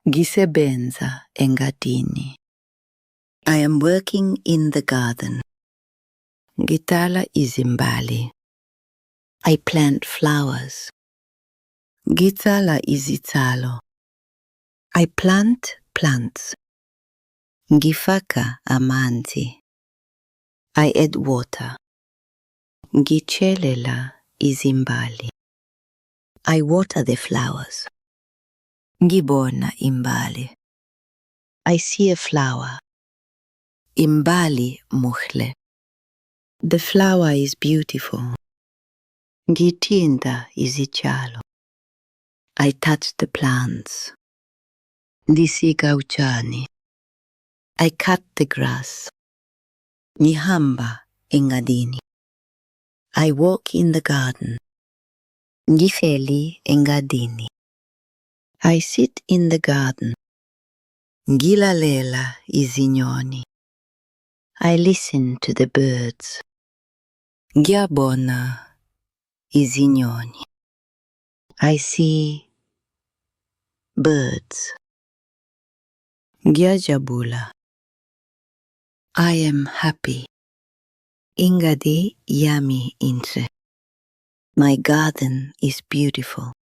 Ngisebenza engadini. I am working in the garden. Ngitala izimbali. I plant flowers. Ngitsala izitshalo. I plant plants. Ngifaka amanzi. I add water. Ngichelela izimbali. I water the flowers. Ngibona imbali. I see a flower. Imbali muhle. The flower is beautiful. Ngithinta izitshalo. I touch the plants. Ndisika utshani. I cut the grass. Ngihamba engadini. I walk in the garden. Ngihleli engadini. I sit in the garden. Ngilalela izinyoni. I listen to the birds. Ngiyabona izinyoni. I see birds. Ngiyajabula. I am happy. Ingadi yami inhle. My garden is beautiful.